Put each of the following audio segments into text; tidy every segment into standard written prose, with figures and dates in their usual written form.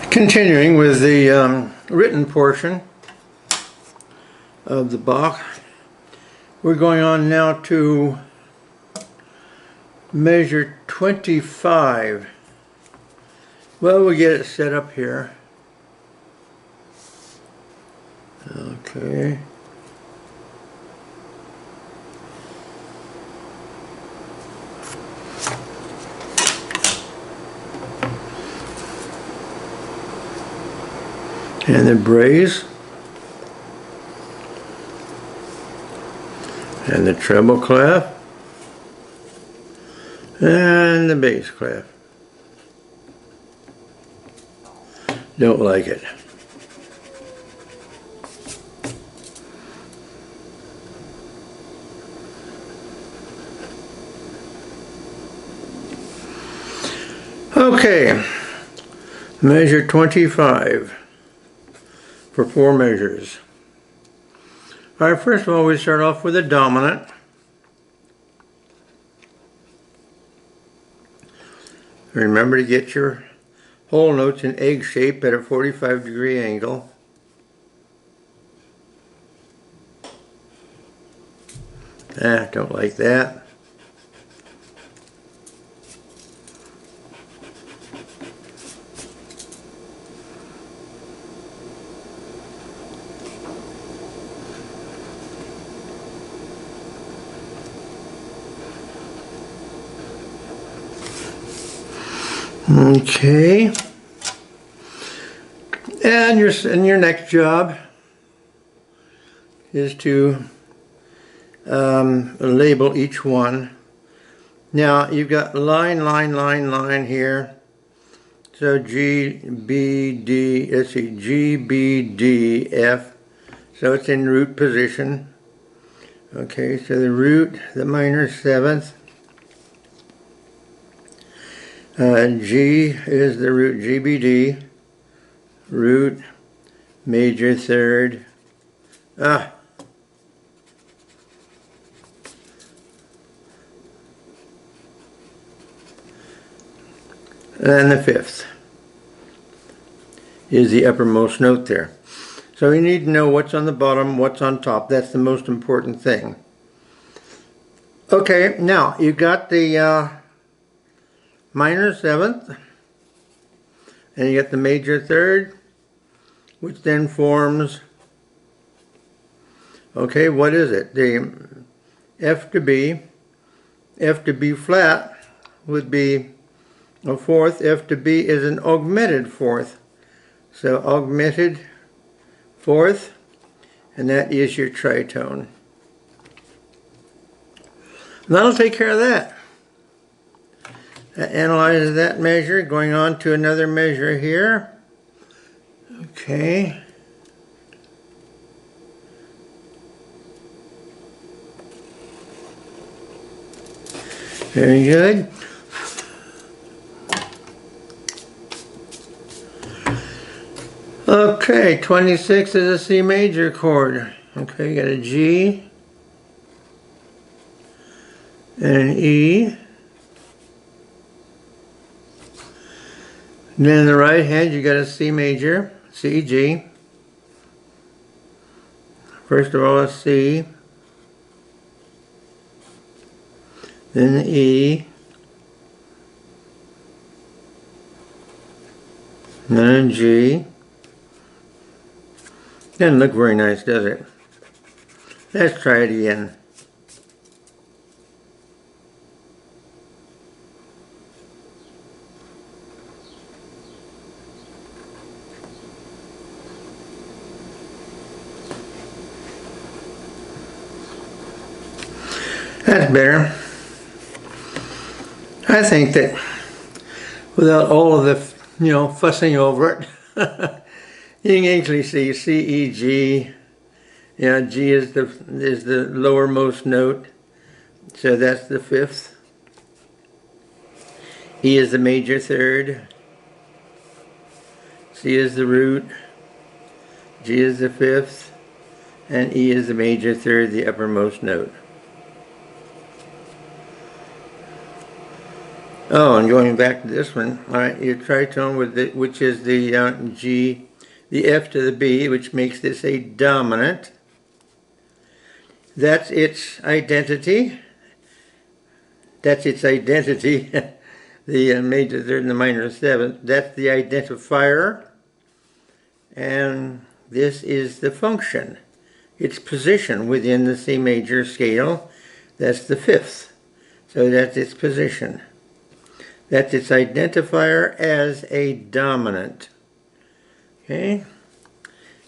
Continuing with the written portion of the Bach, we're going on now to measure 25. Well, we'll get it set up here. Okay. And the brace, and the treble clef, and the bass clef. Don't like it. Okay, measure 25. For 4 measures. All right, first of all, we start off with a dominant. Remember to get your whole notes in egg shape at a 45-degree angle. Don't like that. Okay, and your next job is to label each one. Now you've got line here. So G, B, D, let's see, G, B, D, F. So it's in root position. Okay, so the root, the minor 7th. G is the root, G, B, D, root, major 3rd, and the 5th is the uppermost note there. So you need to know what's on the bottom, what's on top. That's the most important thing. Okay, now you got the minor 7th, and you get the major 3rd, which then forms, okay, what is it? The F to B flat would be a 4th. F to B is an augmented 4th. So augmented 4th, and that is your tritone. And that'll take care of that. That analyzes that measure. Going on to another measure here. Okay. Very good. Okay, 26 is a C major chord. Okay, you got a G and an E. Then in the right hand you got a C major, C, G. First of all a C, then the E, then a G. Doesn't look very nice, does it? Let's try it again. That's better. I think that without all of the, fussing over it, you can actually see C, E, G. Yeah, G is the lowermost note, so that's the 5th. E is the major 3rd. C is the root. G is the 5th, and E is the major 3rd, the uppermost note. Oh, and going back to this one, all right, your tritone with the, which is the G, the F to the B, which makes this a dominant. That's its identity. That's its identity. The major third and the minor seventh. That's the identifier. And this is the function. Its position within the C major scale. That's the fifth. So that's its position. That's its identifier as a dominant. Okay.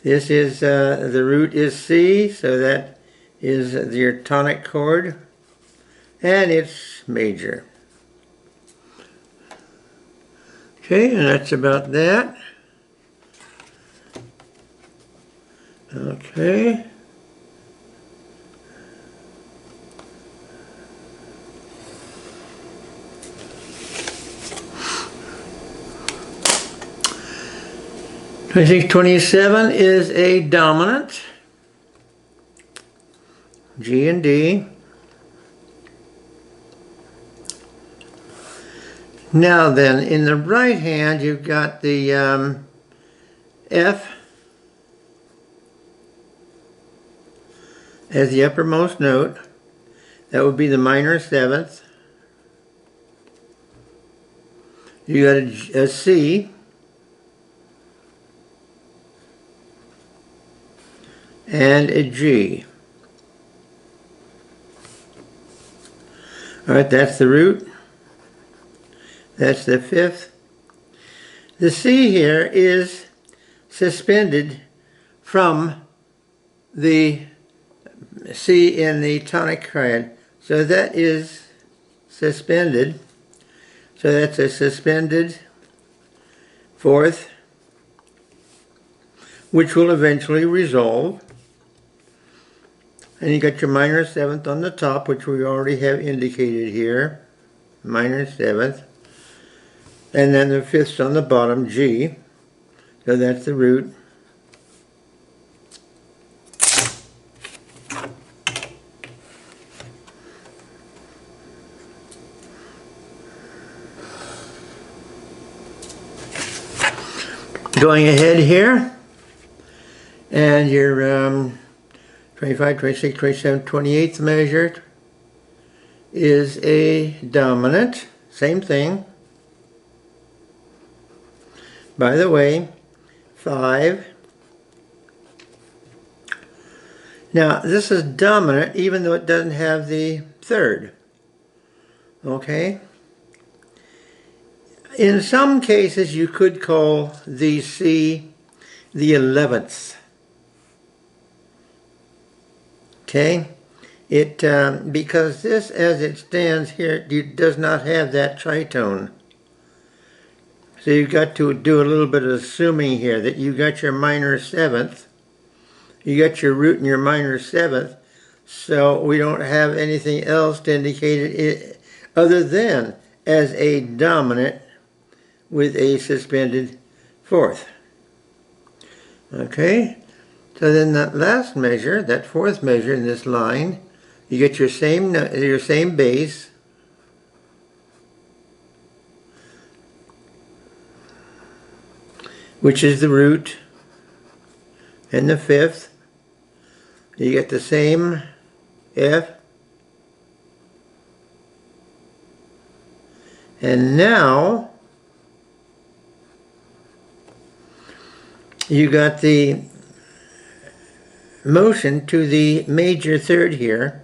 This is, the root is C, so that is your tonic chord. And it's major. Okay, and that's about that. Okay. I think 27 is a dominant. G and D. Now then, in the right hand, you've got the F as the uppermost note. That would be the minor seventh. You got a C. And a G. All right, that's the root. That's the fifth. The C here is suspended from the C in the tonic triad. So that is suspended. So that's a suspended fourth, which will eventually resolve. And you got your minor seventh on the top, which we already have indicated here. Minor seventh. And then the fifth's on the bottom, G. So that's the root. Going ahead here, and your 25, 26, 27, 28th measure is a dominant. Same thing. By the way, 5. Now, this is dominant even though it doesn't have the third. Okay? In some cases, you could call the C the 11th. Okay? Because this, as it stands here, does not have that tritone. So you've got to do a little bit of assuming here that you got your minor seventh, you got your root in your minor seventh, so we don't have anything else to indicate it other than as a dominant with a suspended fourth. Okay, so then that last measure, that fourth measure in this line, you get your same bass, which is the root, and the fifth. You get the same F. And now you got the motion to the major third here.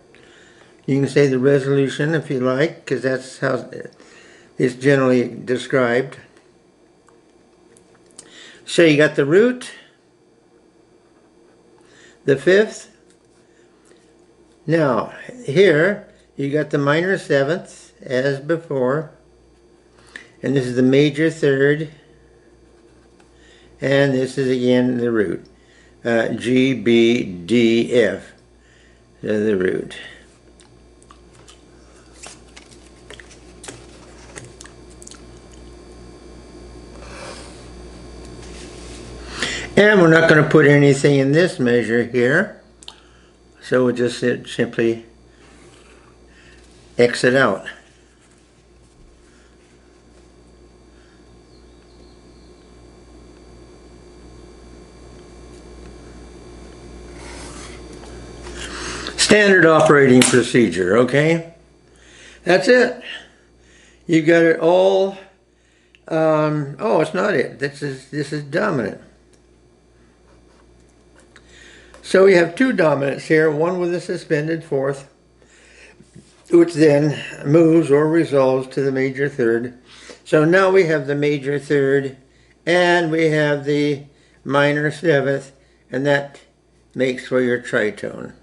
You can say the resolution if you like, because that's how it's generally described. So you got the root, the fifth. Now, here you got the minor seventh as before, and this is the major third, and this is again the root. G, B, D, F, so the root. And we're not going to put anything in this measure here, so we'll just simply X it out. Standard operating procedure, okay? That's it. You got it all. Oh, it's not it. This is dominant. So we have two dominants here, one with a suspended fourth, which then moves or resolves to the major third. So now we have the major third, and we have the minor seventh, and that makes for your tritone.